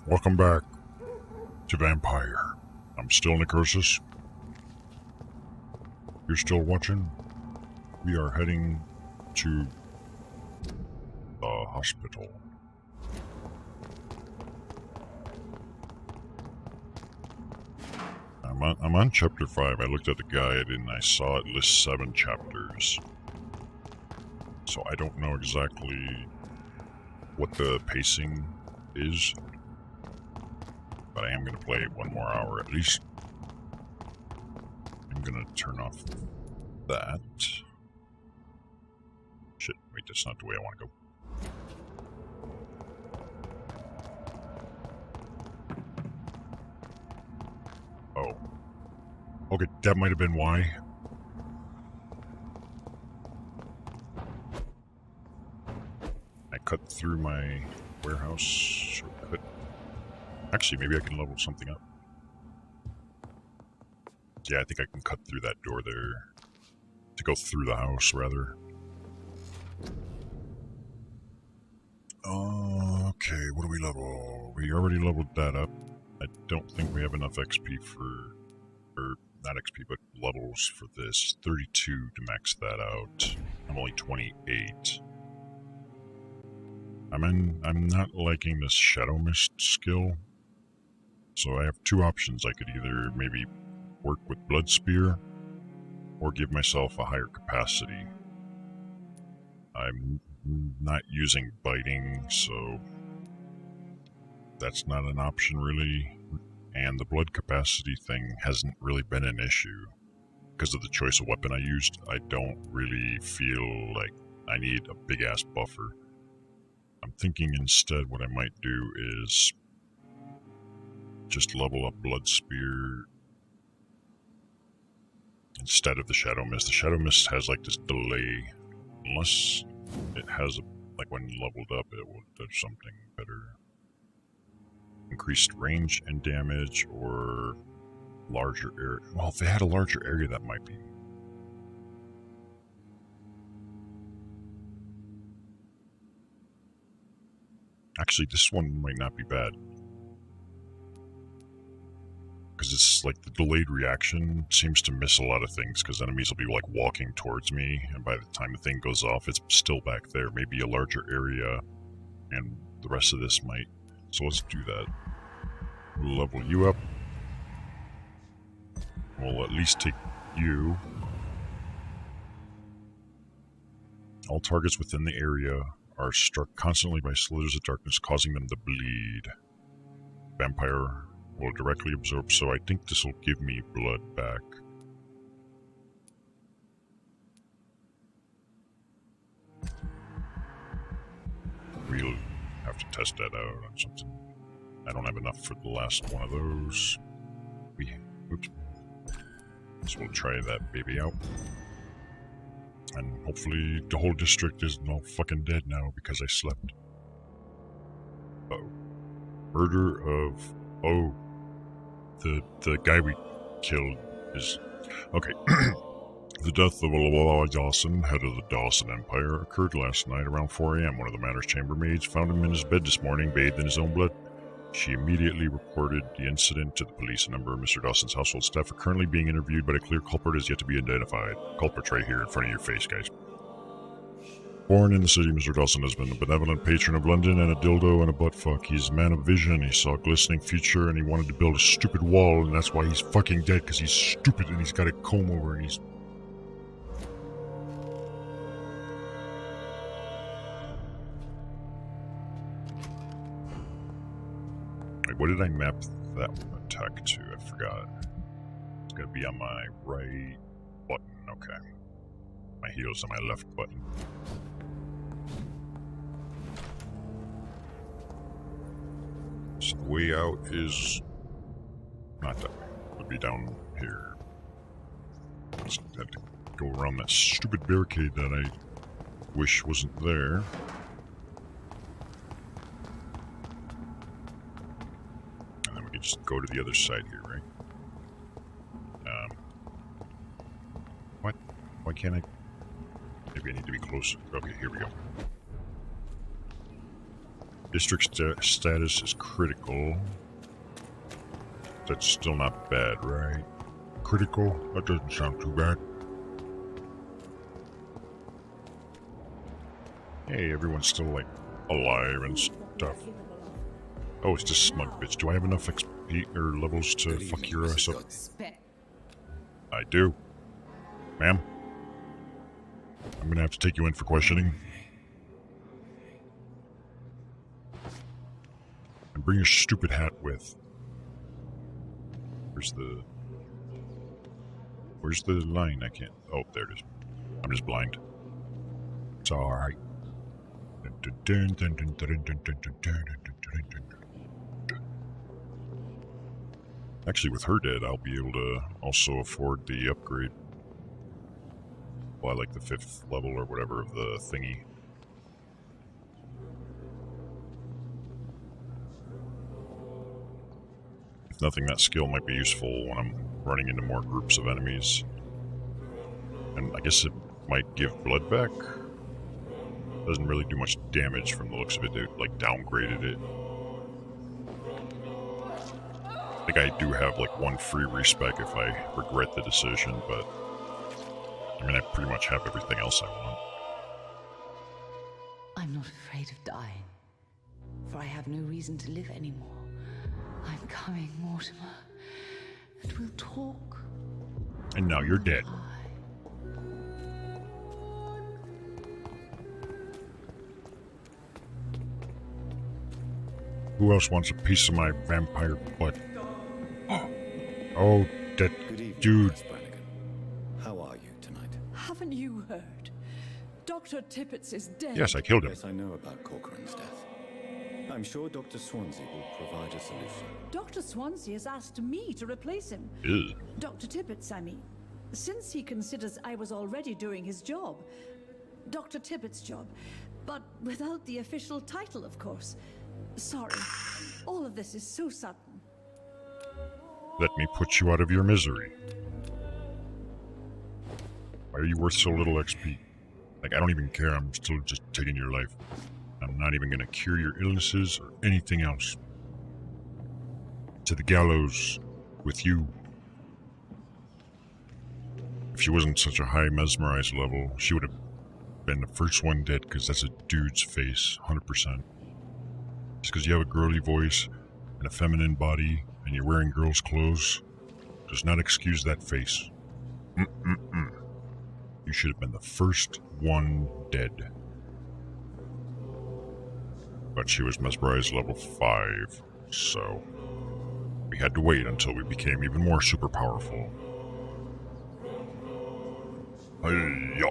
Welcome back to Vampyr. I'm still Necroxix. You're still watching? We are heading to the hospital. I'm on chapter 5. I looked at the guide and I saw it list 7 chapters. So I don't know exactly what the pacing is. But I am going to play 1 more hour at least. I'm going to turn off that. Shit, wait, that's not the way I want to go. Oh. Okay, that might have been why. I cut through my warehouse shortcut. Actually, maybe I can level something up. Yeah, I think I can cut through that door there. To go through the house, rather. Okay, what do we level? We already leveled that up. I don't think we have enough XP for... Or, not XP, but levels for this. 32 to max that out. I'm only 28. I'm not liking this Shadow Mist skill. So I have 2 options. I could either maybe work with Blood Spear, or give myself a higher capacity. I'm not using biting, so that's not an option really. And the blood capacity thing hasn't really been an issue. Because of the choice of weapon I used, I don't really feel like I need a big ass buffer. I'm thinking instead what I might do is just level up Blood Spear instead of the Shadow Mist. The Shadow Mist has like this delay. Unless it has, like when leveled up, it will do something better. Increased range and damage, or larger area. Well, if they had a larger area, that might be. Actually, this one might not be bad. Because it's like the delayed reaction seems to miss a lot of things, because enemies will be like walking towards me, and by the time the thing goes off, it's still back there. Maybe a larger area, and the rest of this might. So let's do that. We'll level you up. We'll at least take you. All targets within the area are struck constantly by slithers of darkness, causing them to bleed. Vampyr will directly absorb, so I think this will give me blood back. We'll have to test that out on something. I don't have enough for the last one of those. Oops. So we'll try that baby out. And hopefully the whole district isn't all fucking dead now because I slept. Uh-oh. Murder of... Oh. The guy we killed is... Okay. The death of Olawala Dawson, head of the Dawson Empire, occurred last night around 4 a.m. One of the manor's chambermaids found him in his bed this morning, bathed in his own blood. She immediately reported the incident to the police. A number of Mr. Dawson's household staff are currently being interviewed, but a clear culprit is yet to be identified. Culprit's right here in front of your face, guys. Born in the city, Mr. Dawson has been a benevolent patron of London and a dildo and a buttfuck. He's a man of vision. He saw a glistening future and he wanted to build a stupid wall, and that's why he's fucking dead, because he's stupid and he's got a comb over and he's... Wait, what did I map that attack to? I forgot. It's gonna be on my right button. Okay. My heel's on my left button. So the way out is not that way. It'll be down here. Just have to go around that stupid barricade that I wish wasn't there. And then we can just go to the other side here, right? What? Why can't I? Maybe I need to be closer. Okay, here we go. District status is critical. That's still not bad, right? Critical? That doesn't sound too bad. Hey, everyone's still, like, alive and stuff. Oh, it's just smug bitch. Do I have enough XP or levels to fuck your ass up? I do. Ma'am? I'm gonna have to take you in for questioning. And bring your stupid hat with. Where's the line? I can't. Oh, there it is. I'm just blind. It's alright. Actually, with her dead, I'll be able to also afford the upgrade. Well, I like the 5th level or whatever of the thingy. If nothing, that skill might be useful when I'm running into more groups of enemies. And I guess it might give blood back. Doesn't really do much damage from the looks of it. It like downgraded it. I think I do have like 1 free respec if I regret the decision, but I mean I pretty much have everything else I want. I'm not afraid of dying, for I have no reason to live anymore. I'm coming, Mortimer, and we'll talk. And now you're dead. Who else wants a piece of my vampire butt? Oh, that dude. How are you tonight? Haven't you heard? Dr. Tippett is dead. Yes, I killed him. Yes, I know about Corcoran's death. I'm sure Dr. Swansea will provide a solution. Dr. Swansea has asked me to replace him. Ew. Dr. Tippett, I mean. Since he considers I was already doing his job. Dr. Tippett's job. But without the official title, of course. Sorry. All of this is so sudden. Let me put you out of your misery. Why are you worth so little XP? Like, I don't even care. I'm still just taking your life. I'm not even gonna cure your illnesses or anything else. To the gallows with you. If she wasn't such a high mesmerized level, she would have been the first one dead, because that's a dude's face, 100%. Just because you have a girly voice and a feminine body and you're wearing girls' clothes does not excuse that face. You should have been the first one dead. But she was mesmerized level 5, so we had to wait until we became even more super powerful. Hey-ya.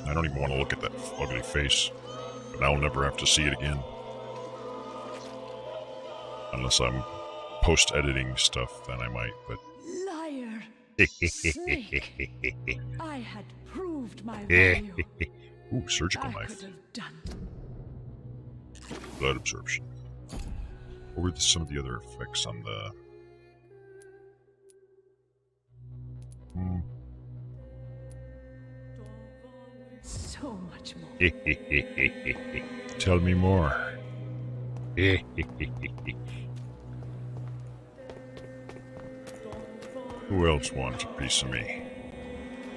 I don't even want to look at that ugly face, but I'll never have to see it again. Unless I'm post-editing stuff, then I might, but... Liar! Snake! I had proved my value. Ooh, surgical I knife. could have done. Blood absorption. What were some of the other effects on the... So much more. Tell me more. Who else wants a piece of me?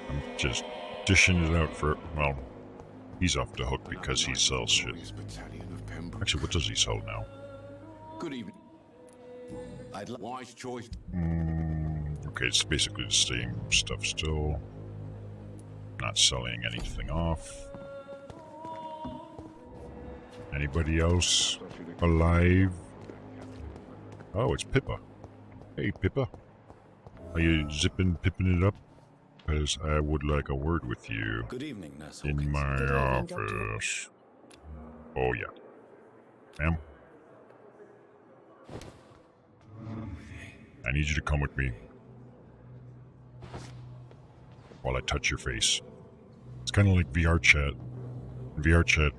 I'm just dishing it out for... Well, he's off the hook because he sells shit. Actually, what does he sell now? Good evening. Wise choice. Okay, it's basically the same stuff still. Not selling anything off. Anybody else alive? Oh, it's Pippa. Hey, Pippa. Are you pipping it up? Because I would like a word with you. Good evening, Nurse In Hawkins. my Good evening, office. Oh, yeah. Ma'am? I need you to come with me. While I touch your face. It's kind of like VR chat. In VR chat,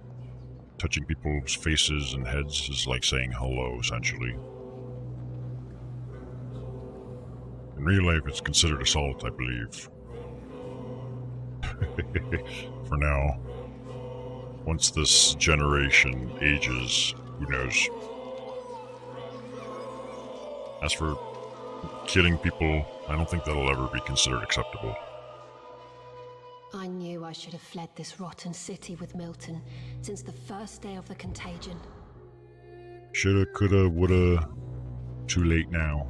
touching people's faces and heads is like saying hello, essentially. In real life, it's considered assault, I believe. For now. Once this generation ages, who knows? As for killing people, I don't think that'll ever be considered acceptable. I knew I should have fled this rotten city with Milton since the first day of the contagion. Shoulda, coulda, woulda. Too late now.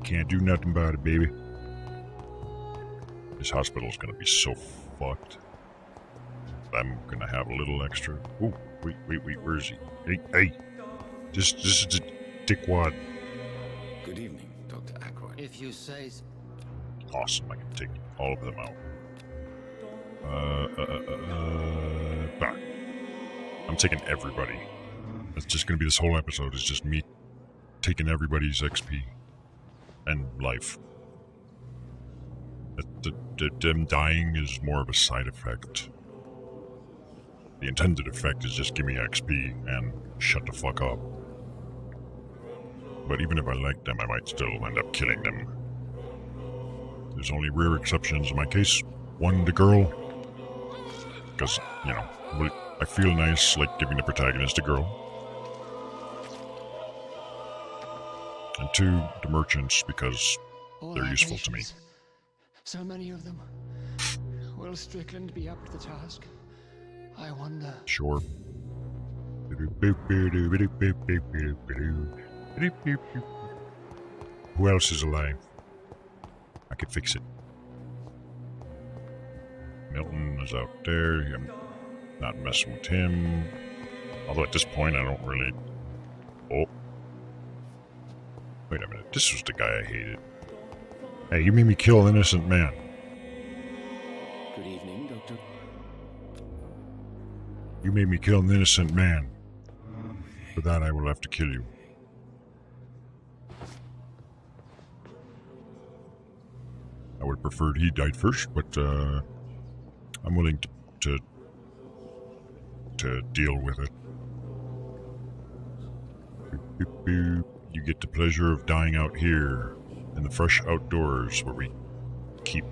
Can't do nothing about it, baby. This hospital's gonna be so fucked. I'm gonna have a little extra. Oh, wait, where is he? Hey, this is a dickwad. Good evening, Dr. Ackroyd. If you say so. Awesome, I can take all of them out. Back. I'm taking everybody. That's just gonna be this whole episode, is just me taking everybody's XP and life. Them dying is more of a side effect. The intended effect is just give me XP and shut the fuck up. But even if I like them, I might still end up killing them. There's only rare exceptions in my case. One, the girl. Because, you know, I feel nice like giving the protagonist a girl. And two, the merchants, because they're useful to me. So many of them. Will Strickland be up to the task? I wonder. Sure. Who else is alive? I could fix it. Milton is out there. I'm not messing with him. Although at this point I don't really... Oh. Wait a minute. This was the guy I hated. Hey, you made me kill an innocent man. Good evening, Doctor. You made me kill an innocent man. For that I will have to kill you. I would have preferred he died first, but I'm willing to deal with it. You get the pleasure of dying out here in the fresh outdoors where we keep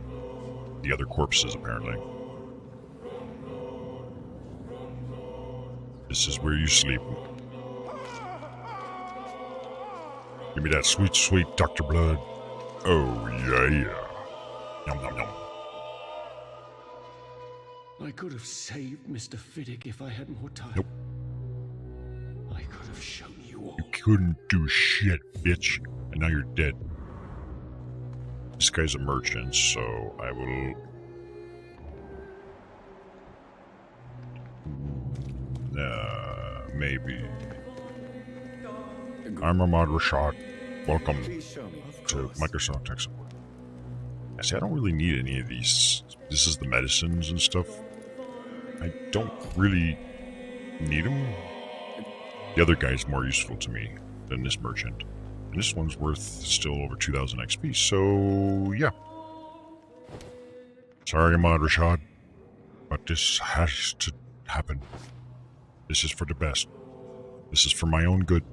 the other corpses, apparently. This is where you sleep. Give me that sweet, sweet Dr. Blood. Oh, yeah. Yum, yum, yum. I could have saved Mr. Fiddick if I had more time. Nope. I could have shown you all. You couldn't do shit, bitch. And now you're dead. This guy's a merchant, so I will... maybe. I'm Ahmad Rashad. Welcome Please show me. to Microsoft Tech Support. See, I don't really need any of these. This is the medicines and stuff. I don't really need them. The other guy's more useful to me than this merchant. And this one's worth still over 2,000 XP, so yeah. Sorry, Ahmad Rashad, but this has to happen. This is for the best. This is for my own good.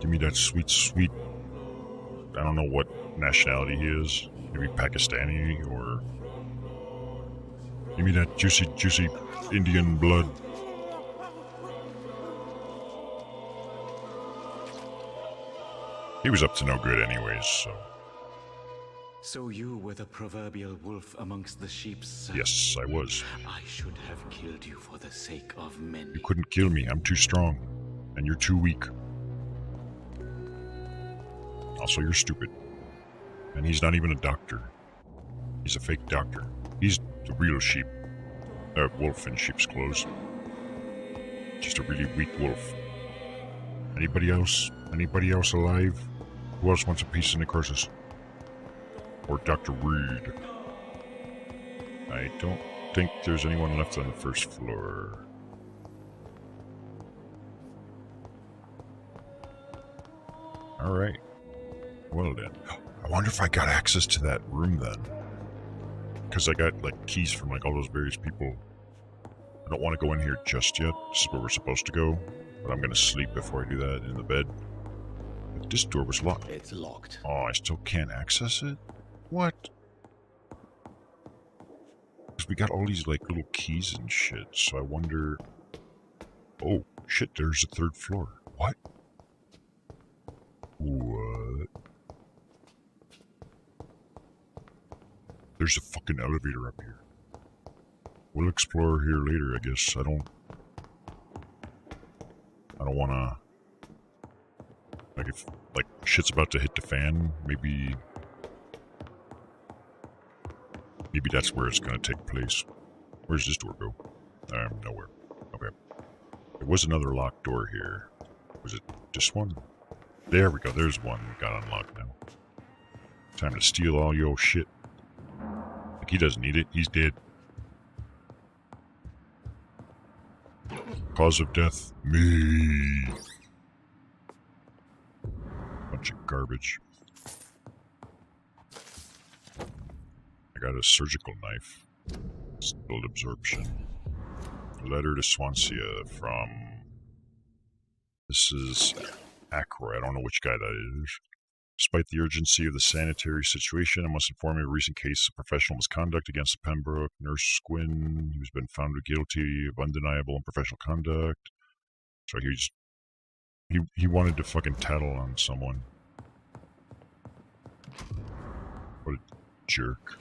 Give me that sweet, sweet... I don't know what nationality he is. Maybe Pakistani or... Give me that juicy, juicy Indian blood. He was up to no good anyways, so... So you were the proverbial wolf amongst the sheep, sir? Yes, I was. I should have killed you for the sake of many. You couldn't kill me. I'm too strong. And you're too weak. Also, you're stupid. And he's not even a doctor. He's a fake doctor. He's the real sheep. Wolf in sheep's clothes. Just a really weak wolf. Anybody else? Anybody else alive? Who else wants a piece of Necroxix? Or Dr. Reed? I don't think there's anyone left on the first floor. Alright. Well then. I wonder if I got access to that room then. Because I got like keys from like all those various people. I don't want to go in here just yet. This is where we're supposed to go. But I'm going to sleep before I do that in the bed. This door was locked. It's locked. Oh, I still can't access it? What? Because we got all these, like, little keys and shit, so I wonder... Oh, shit, there's a third floor. What? What? There's a fucking elevator up here. We'll explore here later, I guess. I don't wanna... Like, if, like, shit's about to hit the fan, maybe that's where it's gonna take place. Where's this door go? Nowhere. Okay. There was another locked door here. Was it this one? There we go, there's one we got unlocked now. Time to steal all your shit. Like, he doesn't need it, he's dead. Cause of death, me. Bunch of garbage. I got a surgical knife. Still absorption. A letter to Swansea from... This is Ackroyd. I don't know which guy that is. Despite the urgency of the sanitary situation, I must inform you of a recent case of professional misconduct against Pembroke. Nurse Squin, who's been found guilty of undeniable and professional conduct. So he wanted to fucking tattle on someone. What a jerk.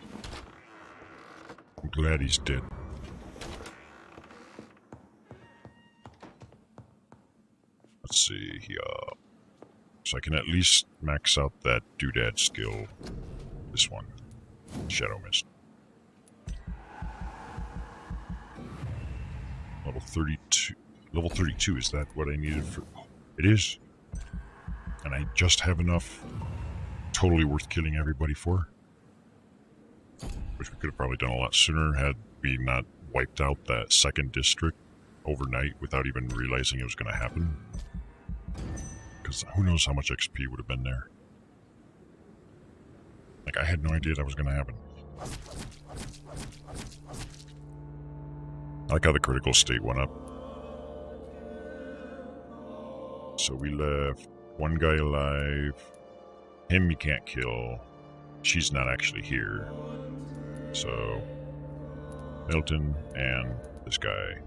I'm glad he's dead. Let's see here. So I can at least max out that doodad skill. This one. Shadow Mist. Level 32. Level 32, is that what I needed for... It is. And I just have enough. Totally worth killing everybody for. Which we could have probably done a lot sooner had we not wiped out that second district overnight without even realizing it was going to happen. Because who knows how much XP would have been there. Like, I had no idea that was going to happen. I like how the critical state went up. So we left one guy alive. Him you can't kill. She's not actually here. So, Milton and this guy.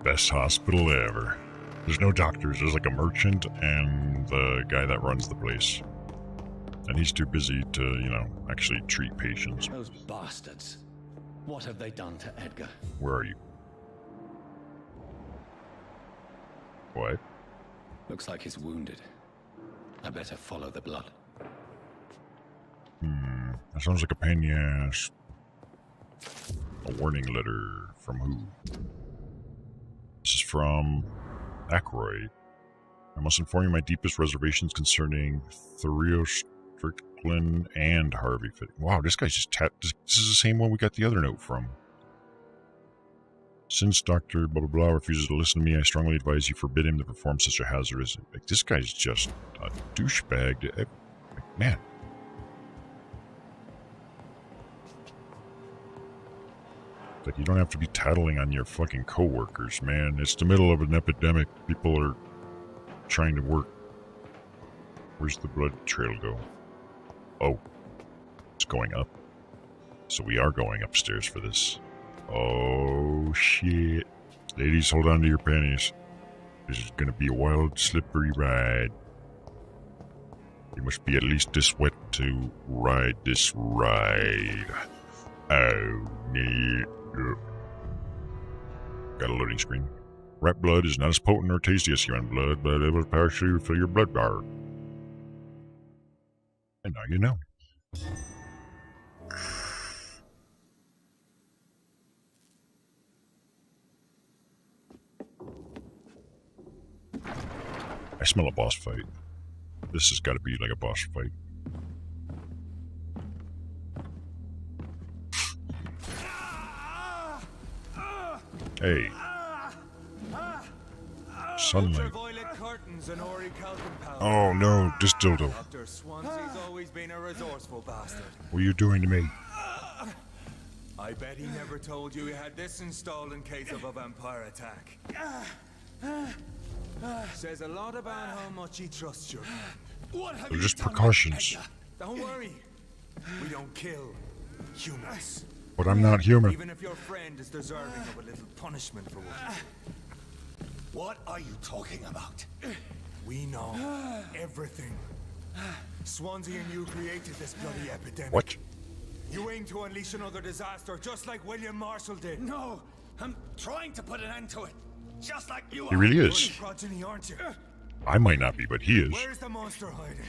Best hospital ever. There's no doctors, there's like a merchant and the guy that runs the place. And he's too busy to, you know, actually treat patients. Those bastards. What have they done to Edgar? Where are you? What? Looks like he's wounded. I better follow the blood. That sounds like a pain in the ass. A warning letter from who? This is from Ackroyd. I must inform you my deepest reservations concerning Thurio Strickland and Harvey Fitting. Wow, this guy's just this is the same one we got the other note from. Since Dr. blah blah blah refuses to listen to me, I strongly advise you forbid him to perform such a hazardous... Like, this guy's just a douchebag. Like, man. Like, you don't have to be tattling on your fucking coworkers, man. It's the middle of an epidemic. People are trying to work. Where's the blood trail go? Oh. It's going up. So we are going upstairs for this. Oh, shit. Ladies, hold on to your panties. This is gonna be a wild, slippery ride. You must be at least this wet to ride this ride. Oh, neat. Got a loading screen. Rat blood is not as potent or tasty as human blood, but it will partially fill your blood bar. And now you know. I smell a boss fight. This has got to be like a boss fight. Hey. Sunlight. Oh no, this dildo. Dr. Swansea's always been a resourceful bastard. What are you doing to me? I bet he never told you he had this installed in case of a vampire attack. Says a lot about how much he trusts you. What have They're you just done, precautions. Edgar? Don't worry. We don't kill humans. But I'm not human. Even if your friend is deserving of a little punishment for what he did. What are you talking about? We know everything. Swansea and you created this bloody epidemic. What? You aim to unleash another disaster, just like William Marshall did. No, I'm trying to put an end to it. Just like you He are. really You're is. the progeny, aren't you? I might not be, but he is. Where's the monster hiding?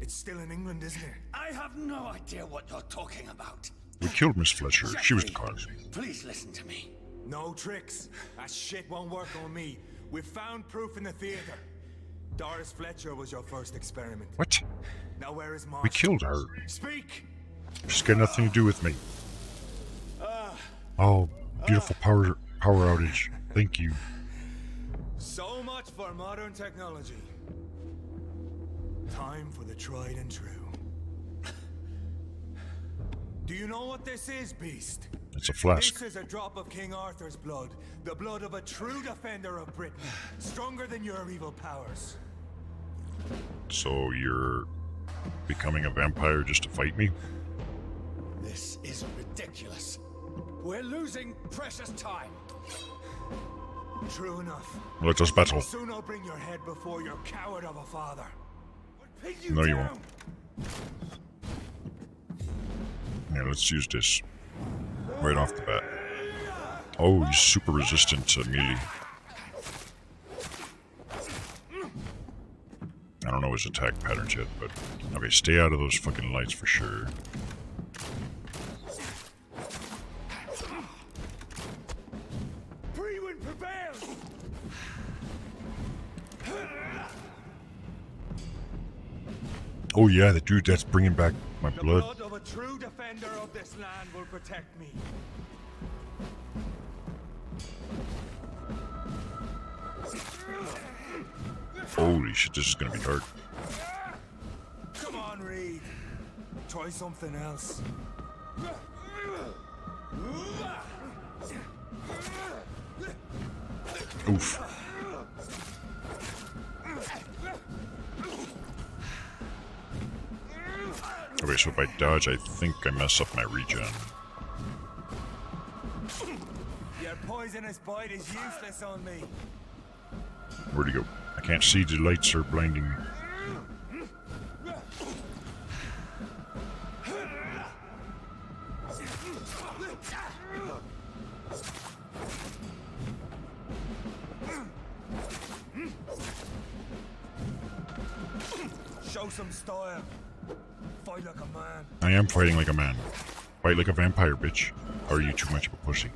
It's still in England, isn't it? I have no idea what you're talking about. We killed Miss Fletcher. She was the cause. Please listen to me. No tricks. That shit won't work on me. We found proof in the theater. Doris Fletcher was your first experiment. What? Now where is Marshall? We killed her. Speak! She's got nothing to do with me. Oh, beautiful power outage. Thank you. So much for modern technology. Time for the tried and true. Do you know what this is, Beast? It's a flask. This is a drop of King Arthur's blood. The blood of a true defender of Britain. Stronger than your evil powers. So you're becoming a vampire just to fight me? This is ridiculous. We're losing precious time. True enough. Let us battle. Soon I'll bring your head before your coward of a father. No, you won't. Yeah, let's use this right off the bat. Oh, he's super resistant to melee. I don't know his attack patterns yet, but okay, stay out of those fucking lights for sure. Freewind prevails! Oh yeah, the dude that's bringing back my The blood. blood of a true defender of this land will protect me. Holy shit, this is gonna be hard. Come on, Reed. Try something else. Oof. Okay, so if I dodge, I think I mess up my regen. Your poisonous bite is useless on me. Where'd he go? I can't see, the lights are blinding me. Show some style. Fight like a man. I am fighting like a man. Fight like a vampire, bitch. Or are you too much of a pussy?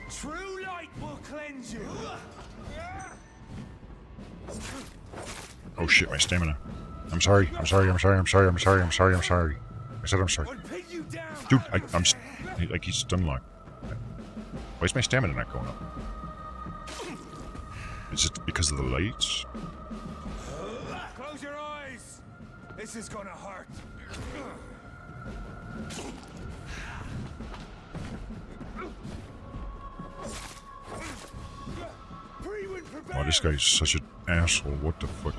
True light will cleanse you. Oh shit, my stamina. I'm sorry, I'm sorry, I'm sorry, I'm sorry, I'm sorry, I'm sorry, I'm sorry. I said I'm sorry. I'll pin you down. Dude, like he's stun locked. Why is my stamina not going up? Is it because of the lights? Close your eyes. This is gonna hurt. Freewind prevails. Oh, this guy's such an asshole. What the fuck?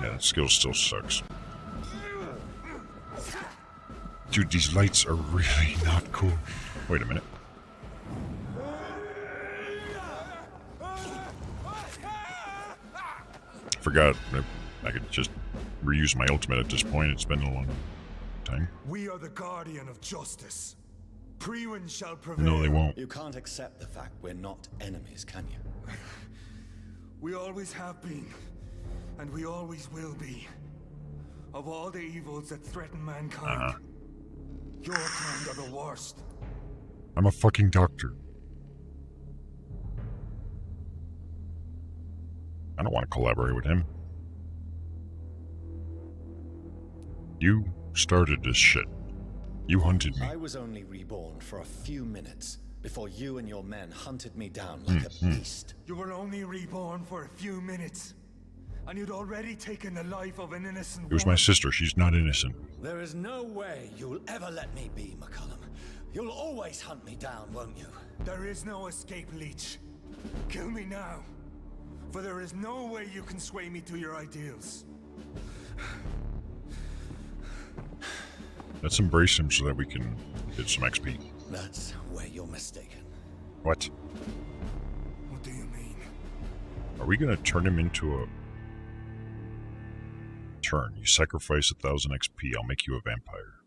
Yeah, that skill still sucks. Dude, these lights are really not cool. Wait a minute. Forgot I could just reuse my ultimate at this point. It's been a long time. We are the guardian of justice. Freewind shall prevail. No, they won't. You can't accept the fact we're not enemies, can you? We always have been, and we always will be. Of all the evils that threaten mankind, your kind are the worst. I'm a fucking doctor. I don't want to collaborate with him. You started this shit. You hunted me. I was only reborn for a few minutes before you and your men hunted me down like a beast. You were only reborn for a few minutes, and you'd already taken the life of an innocent It was my woman. sister. She's not innocent. There is no way you'll ever let me be, McCullum. You'll always hunt me down, won't you? There is no escape, Leech. Kill me now, for there is no way you can sway me to your ideals. Let's embrace him so that we can get some XP. That's where you're mistaken. What? What do you mean? Are we gonna turn him into a... Turn. You sacrifice 1,000 XP. I'll make you a vampire.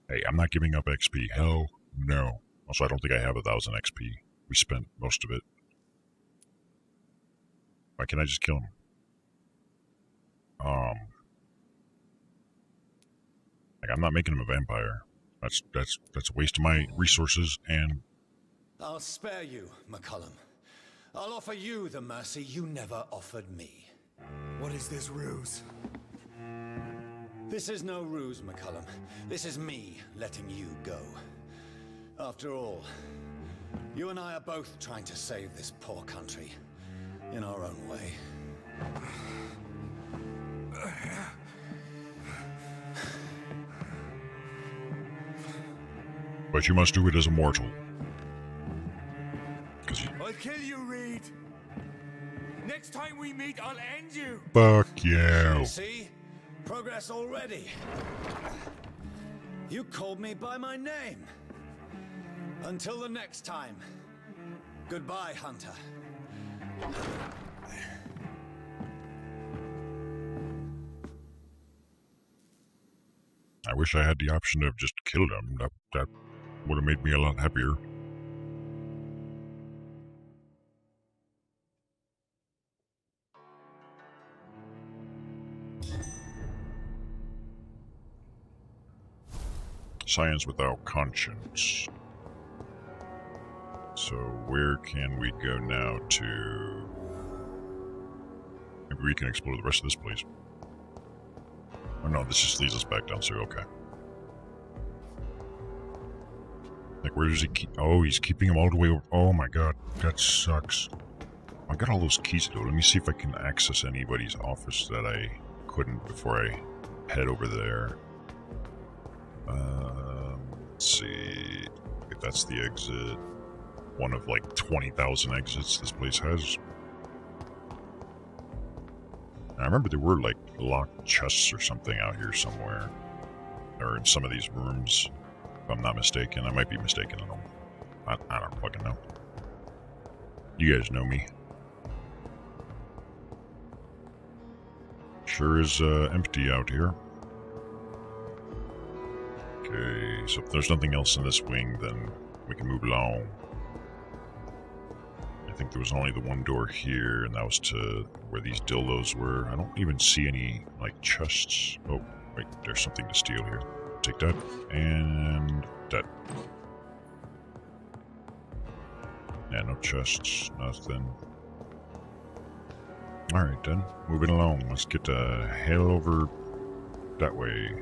Hey, I'm not giving up XP. Hell no. Also, I don't think I have 1,000 XP. We spent most of it. Why can't I just kill him? Like, I'm not making him a vampire. That's a waste of my resources, and I'll spare you, McCullum. I'll offer you the mercy you never offered me. What is this ruse? This is no ruse, McCullum. This is me letting you go. After all, you and I are both trying to save this poor country in our own way. but you must do it as a mortal. 'Cause you... I'll kill you, Reed. Next time we meet, I'll end you. Fuck you. You see? Progress already. You called me by my name. Until the next time. Goodbye, Hunter. I wish I had the option to have just killed him. That would have made me a lot happier. Science without conscience. So where can we go now to... Maybe we can explore the rest of this place. Oh no, this just leads us back down, so okay. Like, where does he keep... Oh, he's keeping him all the way over... Oh my god, that sucks. I got all those keys though. Let me see if I can access anybody's office that I couldn't before I head over there. Let's see if that's the exit. One of like 20,000 exits this place has. I remember there were like locked chests or something out here somewhere. Or in some of these rooms, if I'm not mistaken. I might be mistaken. I don't fucking know. You guys know me. Sure is empty out here. Okay, so if there's nothing else in this wing, then we can move along. I think there was only the one door here, and that was to where these dildos were. I don't even see any, like, chests. Oh, wait, there's something to steal here. Take that, and that. Yeah, no chests, nothing. Alright then, moving along. Let's get the hell over that way.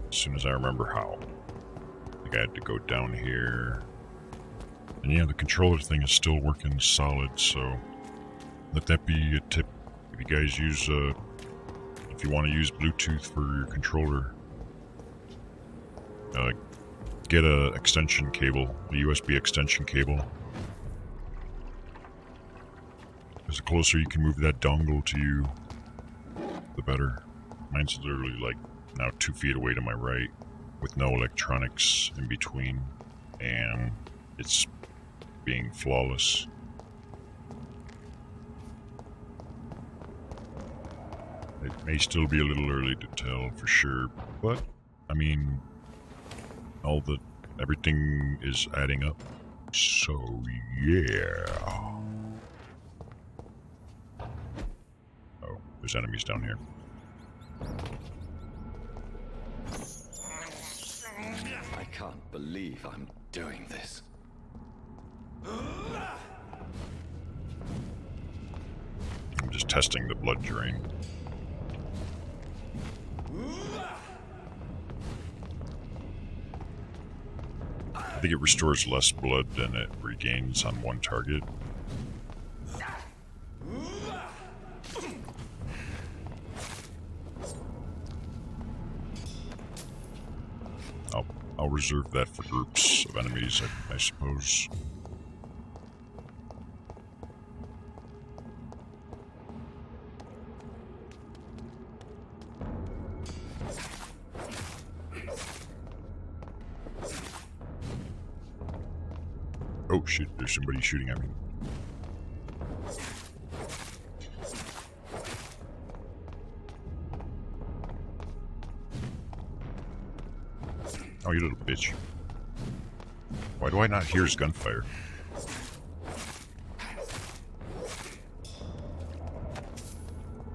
As soon as I remember how. I think I had to go down here. And yeah, the controller thing is still working solid, so let that be a tip. If you guys use, if you want to use Bluetooth for your controller, get a extension cable, a USB extension cable. Because the closer you can move that dongle to you, the better. Mine's literally like now 2 feet away to my right with no electronics in between, and it's being flawless. It may still be a little early to tell for sure, but I mean, everything is adding up, so yeah. Oh, there's enemies down here. I can't believe I'm doing this. I'm just testing the blood drain. I think it restores less blood than it regains on one target. I'll reserve that for groups of enemies, I suppose. Oh shit, there's somebody shooting at me. Oh, you little bitch. Why do I not hear his gunfire?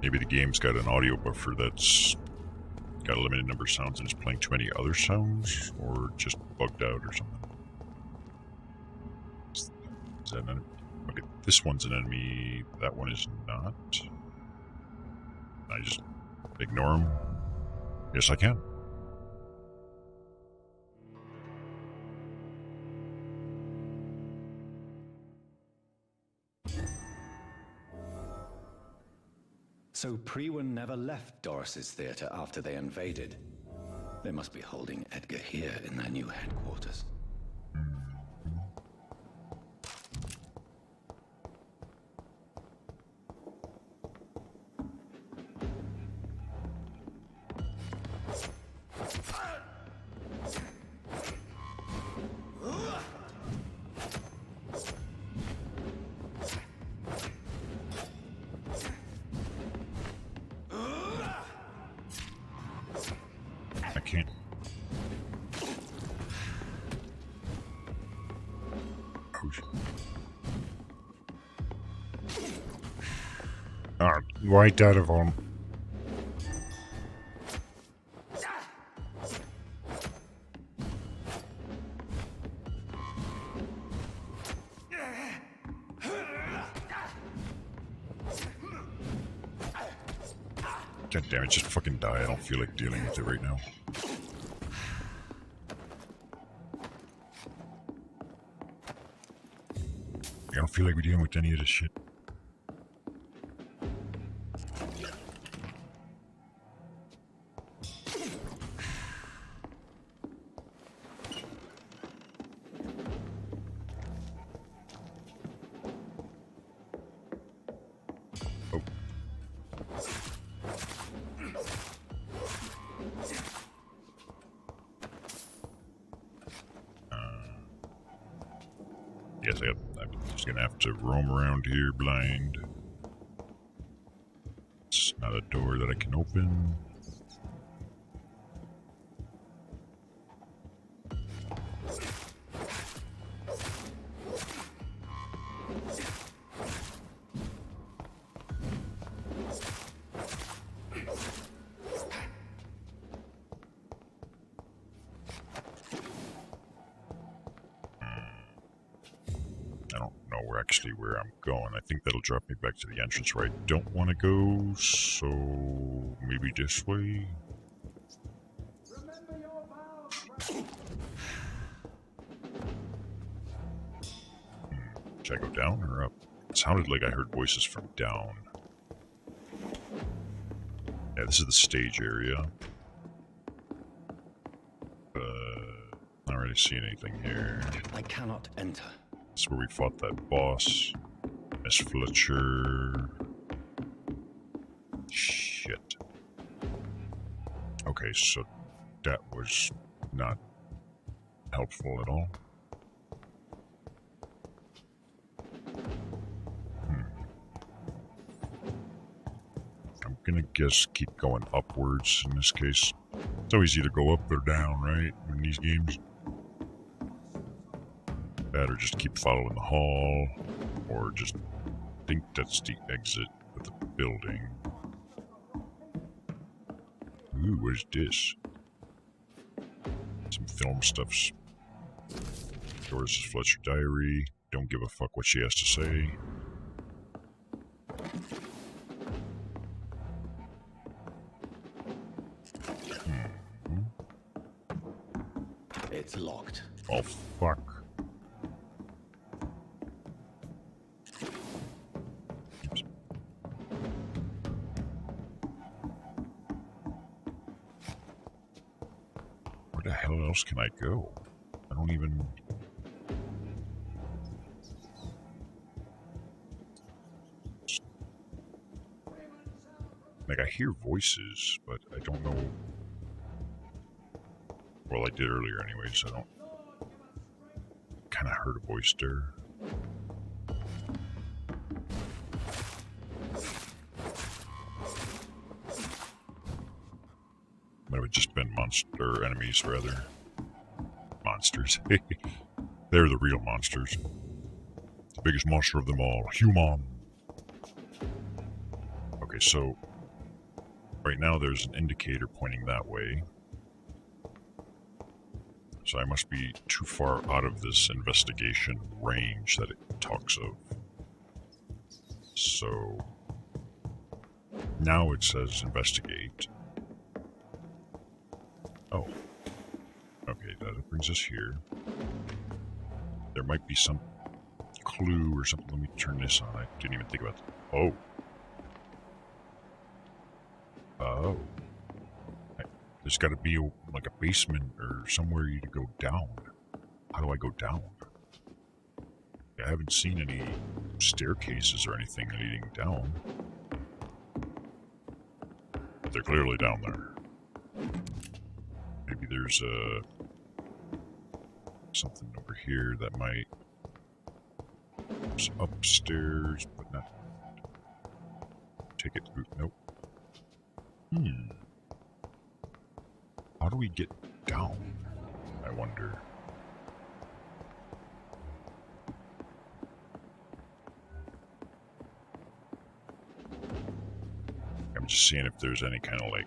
Maybe the game's got an audio buffer that's got a limited number of sounds and is playing too many other sounds, or just bugged out or something. Is that an enemy? Okay, this one's an enemy, that one is not. I just ignore him? Yes, I can. So Priwen never left Doris's theater after they invaded. They must be holding Edgar here in their new headquarters. I can't. Oh, shit. Ah, right out of him. God damn it, just fucking die. I don't feel like dealing with it right now. I don't feel like we're dealing with any of this shit. Oh. Yes, I'm just gonna have to roam around here blind. It's not a door that I can open. I don't know actually where I'm going. I think that'll drop me back to the entrance where I don't want to go, so maybe this way? Should I go down or up? It sounded like I heard voices from down. Yeah, this is the stage area. Not really seeing anything here. I cannot enter. This is where we fought that boss. Miss Fletcher. Shit. Okay, so that was not helpful at all. I'm gonna guess keep going upwards in this case. It's always either go up or down, right? In these games. That or just keep following the hall, or just think that's the exit of the building. Ooh, what is this? Some film stuffs. Doris' Fletcher diary. Don't give a fuck what she has to say. It's locked. Oh, fuck. Oops. Where the hell else can I go? I don't even... Like, I hear voices, but I don't know... Well, I did earlier anyways, I don't... Kinda heard a voice there. Might have just been monster enemies, rather. Monsters. They're the real monsters. The biggest monster of them all. Human. Okay, so... Right now there's an indicator pointing that way. So I must be too far out of this investigation range that it talks of. So... Now it says investigate. Oh. Okay, that brings us here. There might be some clue or something. Let me turn this on. I didn't even think about that. Oh. Oh. There's got to be like a basement or somewhere you to go down. How do I go down? I haven't seen any staircases or anything leading down. But they're clearly down there. Maybe there's something over here that might... It's upstairs, but not... Ticket route, nope. How do we get down? I wonder. I'm just seeing if there's any kind of like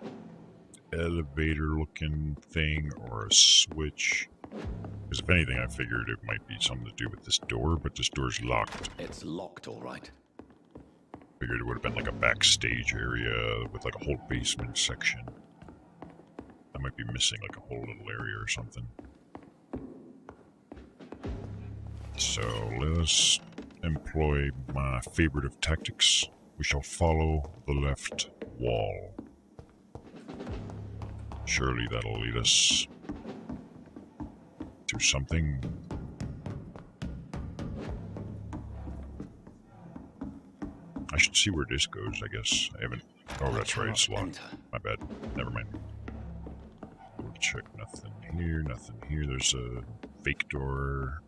elevator looking thing or a switch. Because if anything, I figured it might be something to do with this door, but this door's locked. It's locked, all right. Figured it would have been like a backstage area with like a whole basement section. I might be missing like a whole little area or something. So let us employ my favorite of tactics. We shall follow the left wall. Surely that'll lead us to something. I should see where this goes, I guess. I haven't... Oh, that's right, it's locked. My bad. Never mind. We'll check nothing here, nothing here. There's a fake door.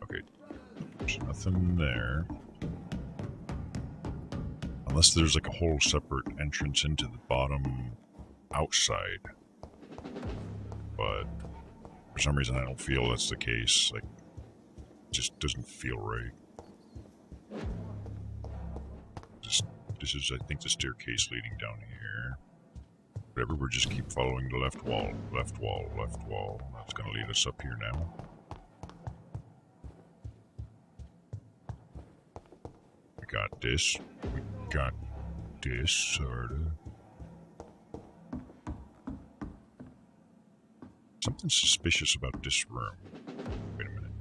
Okay. There's nothing there. Unless there's like a whole separate entrance into the bottom outside. But for some reason I don't feel that's the case. Like, it just doesn't feel right. This is, I think, the staircase leading down here. Whatever, we'll just keep following the left wall, left wall, left wall. That's going to lead us up here now. We got this. We got this, sorta. Something suspicious about this room. Wait a minute.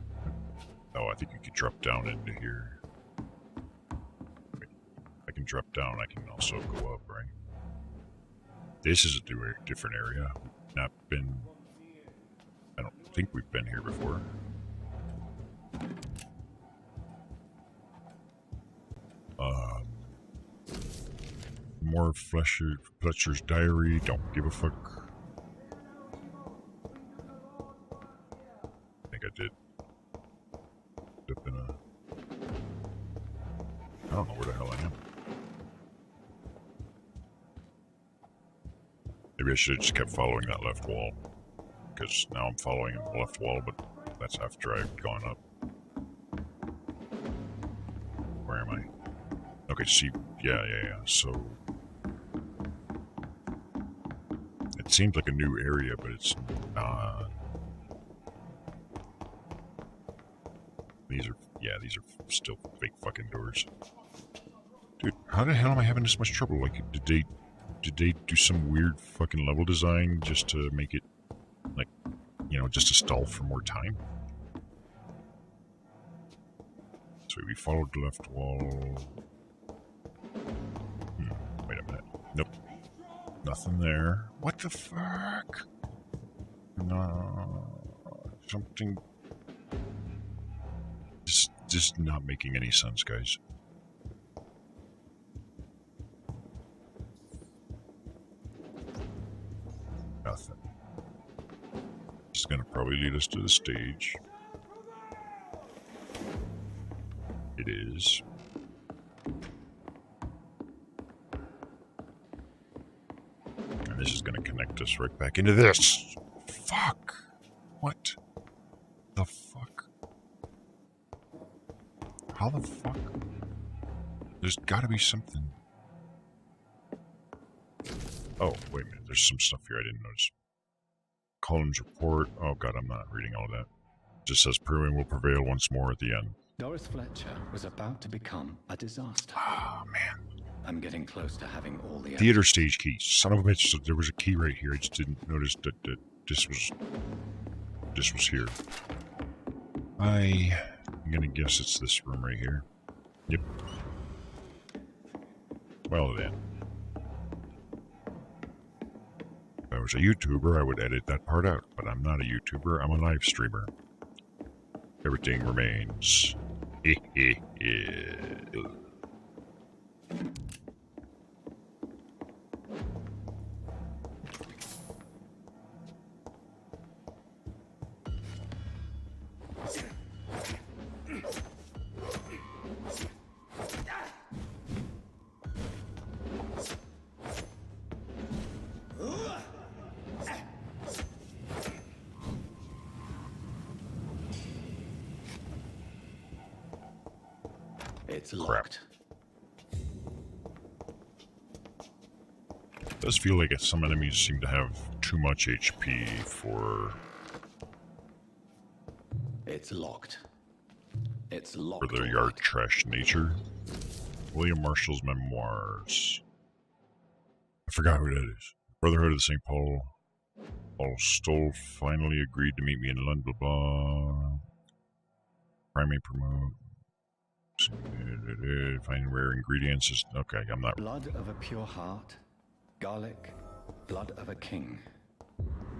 Oh, I think you could drop down into here. Wait, I can drop down, I can also go up, right? This is a different area. Not been... I don't think we've been here before. More Fletcher's diary. Don't give a fuck. I think I did. Up in a... I don't know where the hell I am. Maybe I should have just kept following that left wall. Because now I'm following the left wall, but that's after I've gone up. Where am I? Okay, see, yeah. So... It seems like a new area, but it's not. These are still fake fucking doors. Dude, how the hell am I having this much trouble? Like, did they do some weird fucking level design just to make it, like, you know, just to stall for more time. So we followed the left wall. Wait a minute. Nope. Nothing there. What the fuck? No. Something. Just not making any sense, guys. Nothing. It's gonna probably lead us to the stage. It is. And this is gonna connect us right back into this. Fuck. What the fuck? How the fuck? There's gotta be something. Oh, wait a minute. There's some stuff here I didn't notice. Column's report. Oh god, I'm not reading all of that. It just says Pruitt will prevail once more at the end. Doris Fletcher was about to become a disaster. Oh, man. I'm getting close to having all the Theater stage keys. Son of a bitch. So there was a key right here. I just didn't notice that this was here. I'm gonna guess it's this room right here. Yep. Well then. If I was a YouTuber, I would edit that part out. But I'm not a YouTuber. I'm a live streamer. Everything remains. It's locked. It does feel like some enemies seem to have too much HP for... It's locked. It's locked. For their yard trash nature. William Marshall's memoirs. I forgot who that is. Brotherhood of St. Paul. Paul Stoll finally agreed to meet me in London, blah blah. Primate promote. Find rare ingredients. Okay, I'm not. Blood of a pure heart. Garlic. Blood of a king.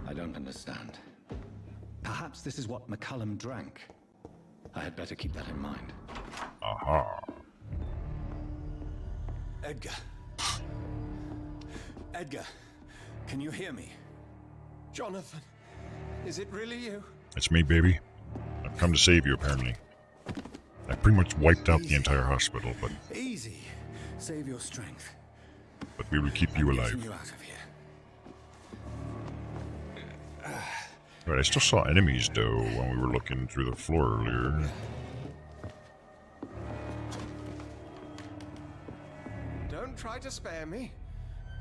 I don't understand. Perhaps this is what McCullum drank. I had better keep that in mind. Aha. Edgar. Edgar, can you hear me? Jonathan, is it really you? It's me, baby. I've come to save you, apparently. I pretty much wiped out the entire hospital, but... Easy. Save your strength. But we will keep you I'm alive. getting you out of here. Right, I still saw enemies, though, when we were looking through the floor earlier. Don't try to spare me.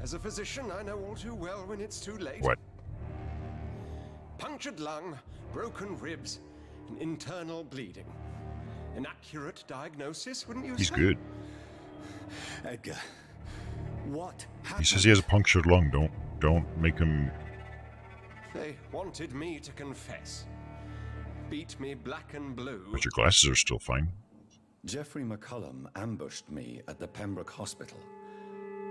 As a physician, I know all too well when it's too late. What? Punctured lung, broken ribs, and internal bleeding. An accurate diagnosis, wouldn't you say? He's good. Edgar, what happened? He says he has a punctured lung. Don't make him... They wanted me to confess. Beat me black and blue. But your glasses are still fine. Jeffrey McCullum ambushed me at the Pembroke Hospital.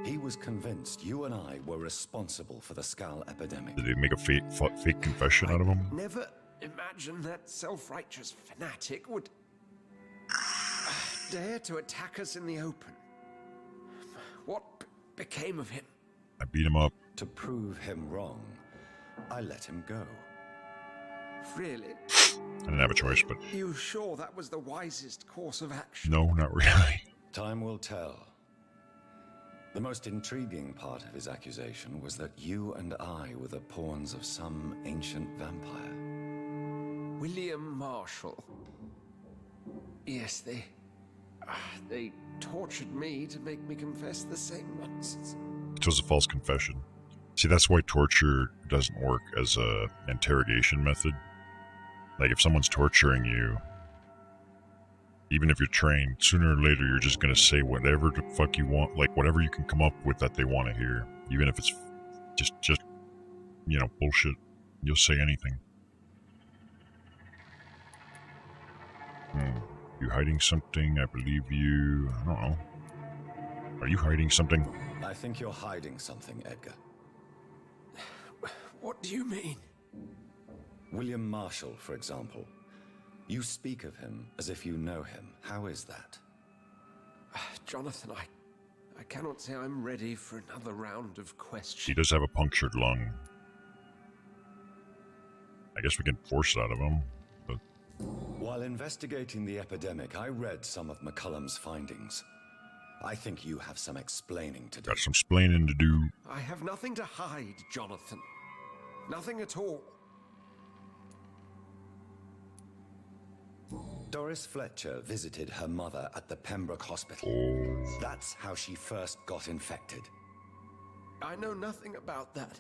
He was convinced you and I were responsible for the Skull epidemic. Did they make a fake confession out of him? Never imagined that self-righteous fanatic would dare to attack us in the open. What became of him? I beat him up. To prove him wrong, I let him go. Really? I didn't have a choice, but... You sure that was the wisest course of action? No, not really. Time will tell. The most intriguing part of his accusation was that you and I were the pawns of some ancient vampire. William Marshall. Yes, they tortured me to make me confess the same nonsense. It was a false confession. See, that's why torture doesn't work as a interrogation method. Like, if someone's torturing you, even if you're trained, sooner or later you're just gonna say whatever the fuck you want, like whatever you can come up with that they want to hear. Even if it's just you know, bullshit. You'll say anything. You hiding something? I believe you. I don't know. Are you hiding something? I think you're hiding something, Edgar. What do you mean? William Marshall, for example. You speak of him as if you know him. How is that? Jonathan, I cannot say I'm ready for another round of He questions. does have a punctured lung. I guess we can force it out of him. But While investigating the epidemic, I read some of McCullum's findings. I think you have some explaining to do. got some splaining to do. I have nothing to hide, Jonathan. Nothing at all. Doris Fletcher visited her mother at the Pembroke Hospital. Oh, That's how she first got infected. I know nothing about that.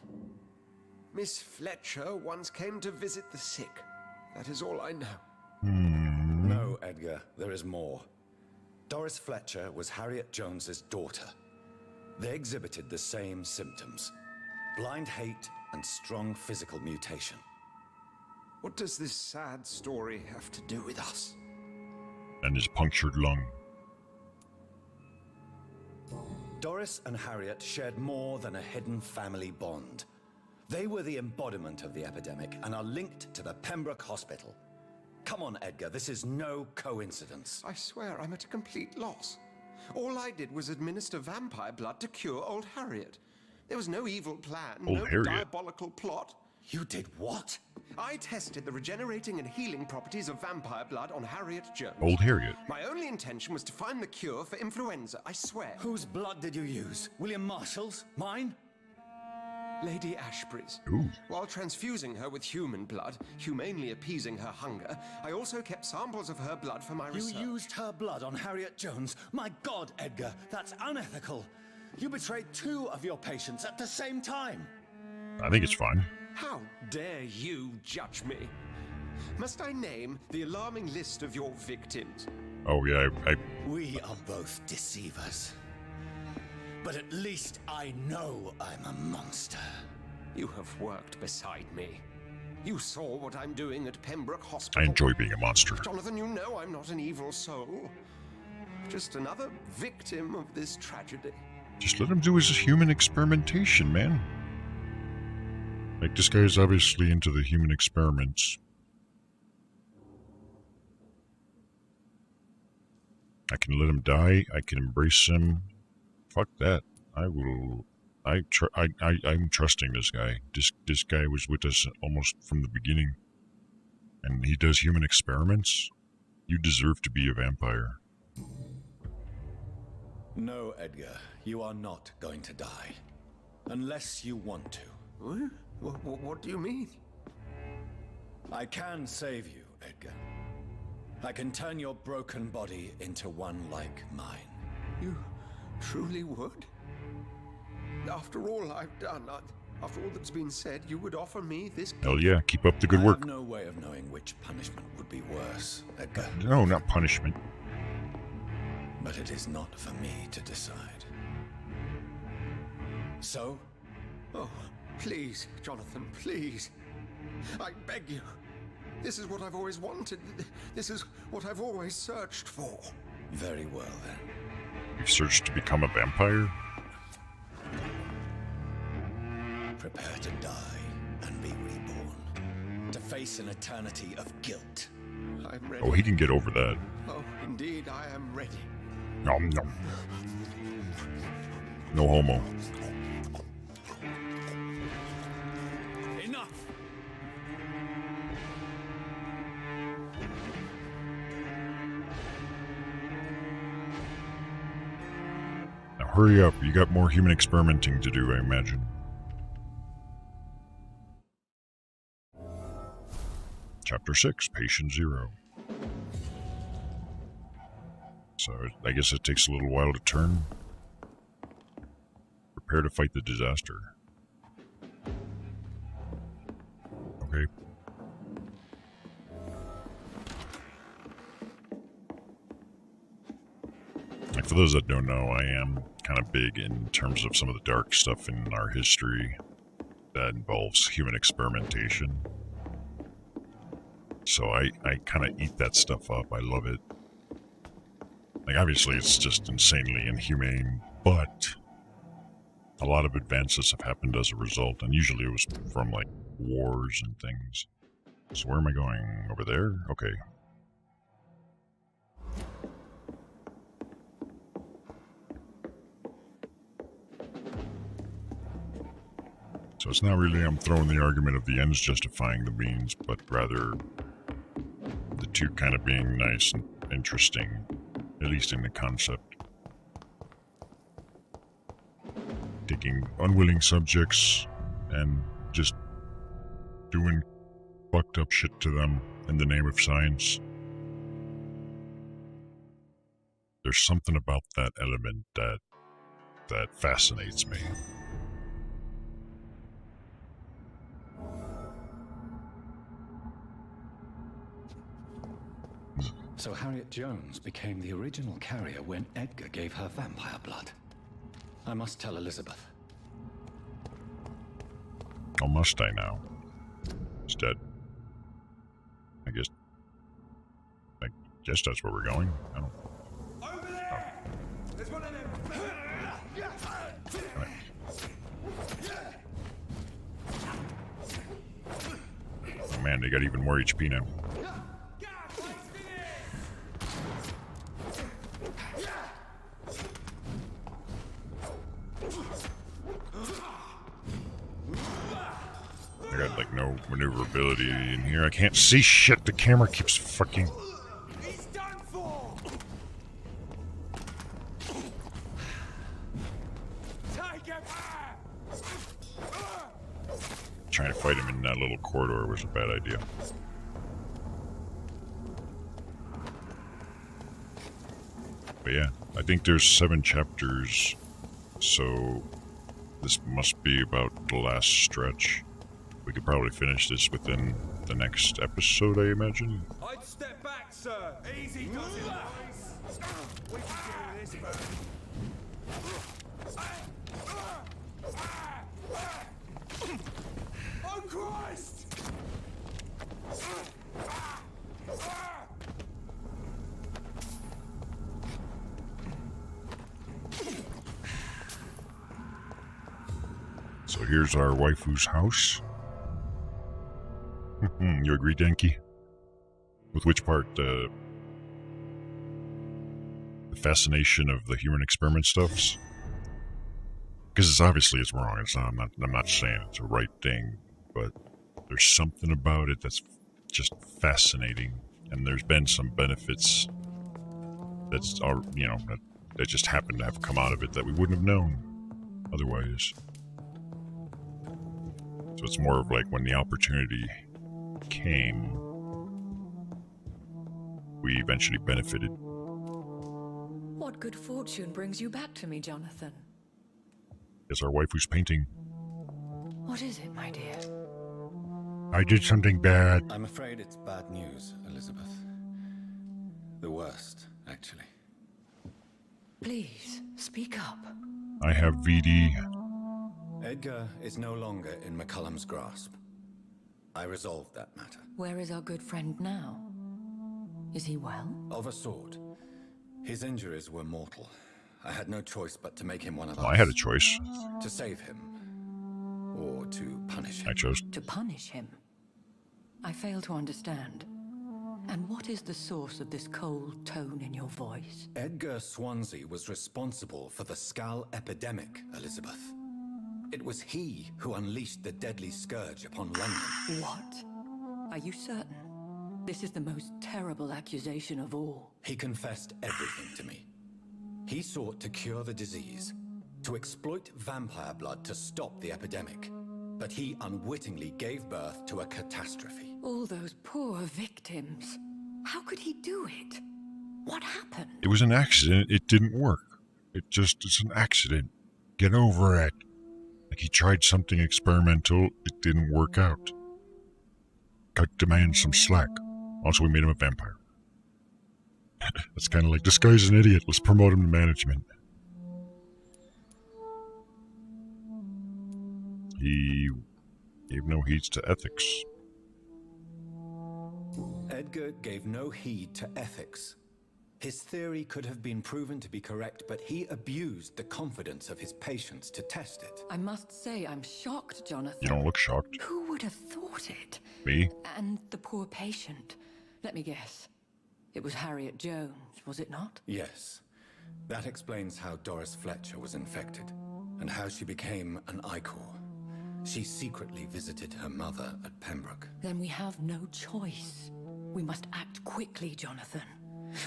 Miss Fletcher once came to visit the sick. That is all I know. No, Edgar, there is more. Doris Fletcher was Harriet Jones's daughter. They exhibited the same symptoms: blind hate and strong physical mutation. What does this sad story have to do with us? and his punctured lung. Doris and Harriet shared more than a hidden family bond. They were the embodiment of the epidemic and are linked to the Pembroke Hospital. Come on, Edgar, this is no coincidence. I swear I'm at a complete loss. All I did was administer vampire blood to cure old Harriet. There was no evil plan, no diabolical plot. You did what? I tested the regenerating and healing properties of vampire blood on Harriet Jones. Old Harriet. My only intention was to find the cure for influenza, I swear. Whose blood did you use? William Marshall's? Mine? Lady Ashbury's. Ooh. While transfusing her with human blood, humanely appeasing her hunger, I also kept samples of her blood for my research. You used her blood on Harriet Jones? My God, Edgar, that's unethical. You betrayed 2 of your patients at the same time. I think it's fine. How dare you judge me? Must I name the alarming list of your victims? Oh yeah, We are both deceivers. But at least I know I'm a monster. You have worked beside me. You saw what I'm doing at Pembroke I Hospital. enjoy being a monster. Jonathan, you know I'm not an evil soul. Just another victim of this tragedy. Just let him do his human experimentation, man. Like, this guy is obviously into the human experiments. I can let him die. I can embrace him. Fuck that. I will. I'm trusting this guy. This guy was with us almost from the beginning, and he does human experiments. You deserve to be a vampire. No, Edgar, you are not going to die. Unless you want to. What? What do you mean? I can save you, Edgar. I can turn your broken body into one like mine. You truly would? After all I've done, after all that's been said, you would offer me this... Hell yeah, keep up the good I work. have no way of knowing which punishment would be worse, Edgar. No, not punishment. But it is not for me to decide. So? Oh, please, Jonathan, please. I beg you. This is what I've always wanted. This is what I've always searched for. Very well, then. You've searched to become a vampire? Prepare to die and be reborn. To face an eternity of guilt. I'm ready. Oh, he can get over that. Oh, indeed, I am ready. Nom nom. No homo. Enough! Now hurry up. You got more human experimenting to do, I imagine. Chapter 6, Patient 0. So, I guess it takes a little while to turn. Prepare to fight the disaster. Okay. Like, for those that don't know, I am kind of big in terms of some of the dark stuff in our history that involves human experimentation. So I kind of eat that stuff up. I love it. Like, obviously, it's just insanely inhumane, but a lot of advances have happened as a result, and usually it was from, like, wars and things. So where am I going? Over there? Okay. So it's not really I'm throwing the argument of the ends justifying the means, but rather the two kind of being nice and interesting, at least in the concept. Taking unwilling subjects and just doing fucked up shit to them in the name of science. There's something about that element that fascinates me. So Harriet Jones became the original carrier when Edgar gave her vampire blood. I must tell Elizabeth. Oh, must I now? He's dead. I guess that's where we're going. I don't. Over there! There's one of them. Oh man, they got even more HP now. I got like no maneuverability in here. I can't see shit. The camera keeps fucking. He's done for. Take him. Trying to fight him in that little corridor was a bad idea. But yeah, I think there's 7 chapters, so this must be about the last stretch. We could probably finish this within the next episode, I imagine. I'd step back, sir. Easy does it, boys. We can deal with this first. Oh, Christ! So here's our waifu's house. You agree, Denki? With which part? The fascination of the human experiment stuffs? Because it's obviously it's wrong. It's not, I'm not saying it's a right thing, but there's something about it that's just fascinating, and there's been some benefits that's that just happened to have come out of it that we wouldn't have known otherwise. So it's more of like when the opportunity came, we eventually benefited. What good fortune brings you back to me, Jonathan? It's our waifu's painting. What is it, my dear? I did something bad. I'm afraid it's bad news, Elizabeth. The worst, actually. Please, speak up. I have VD. Edgar is no longer in McCullum's grasp. I resolved that matter. Where is our good friend now? Is he well? Of a sort. His injuries were mortal. I had no choice but to make him one of us. I had a choice. To save him. Or to punish him. I chose. To punish him? I fail to understand. And what is the source of this cold tone in your voice? Edgar Swansea was responsible for the Skull epidemic, Elizabeth. It was he who unleashed the deadly scourge upon London. What? Are you certain? This is the most terrible accusation of all. He confessed everything to me. He sought to cure the disease, to exploit vampire blood to stop the epidemic. But he unwittingly gave birth to a catastrophe. All those poor victims. How could he do it? What happened? It was an accident. It didn't work. It's an accident. Get over it. Like he tried something experimental. It didn't work out. Cut the man some slack. Also, we made him a vampire. That's kind of like, this guy's an idiot. Let's promote him to management. He gave no heeds to ethics. Edgar gave no heed to ethics. His theory could have been proven to be correct, but he abused the confidence of his patients to test it. I must say, I'm shocked, Jonathan. You don't look shocked. Who would have thought it? Me? And the poor patient. Let me guess. It was Harriet Jones, was it not? Yes. That explains how Doris Fletcher was infected, and how she became an Icor. She secretly visited her mother at Pembroke. Then we have no choice. We must act quickly, Jonathan.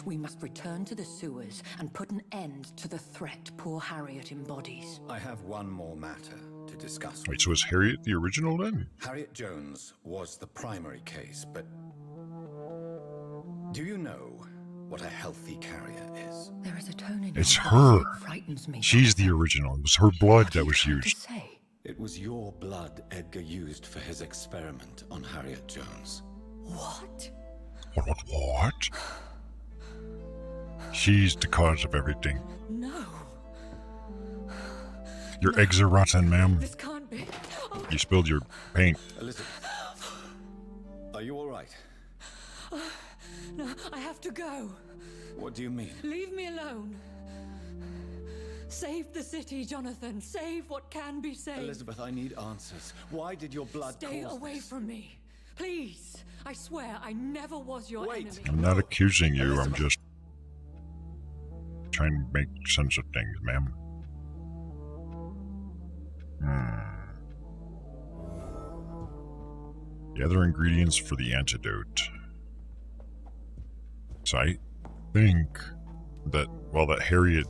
We must return to the sewers and put an end to the threat poor Harriet embodies. I have one more matter to discuss. Wait, so is Harriet the original then? Harriet Jones was the primary case, but do you know what a healthy carrier is? There is a tone in It's your her. voice that frightens me. She's the original. It was her blood What are that you was trying to used. say? It was your blood Edgar used for his experiment on Harriet Jones. What? What? She's the cause of everything. No. Your eggs are rotten, ma'am. This can't be. Oh, You spilled your paint. Elizabeth, are you all right? no, I have to go. What do you mean? Leave me alone. Save the city, Jonathan. Save what can be saved. Elizabeth, I need answers. Why did your blood Stay cause away this? from me. Please. I swear I never was your Wait. enemy. I'm not accusing you. I'm Elizabeth. just trying to make sense of things, ma'am. Gather ingredients for the antidote. So I think that, well, that Harriet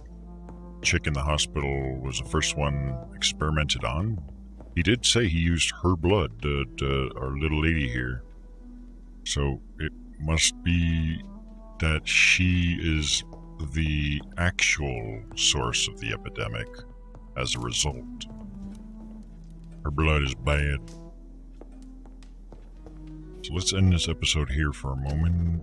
chick in the hospital was the first one experimented on. He did say he used her blood, our little lady here. So it must be that she is the actual source of the epidemic as a result. Her blood is bad. So let's end this episode here for a moment.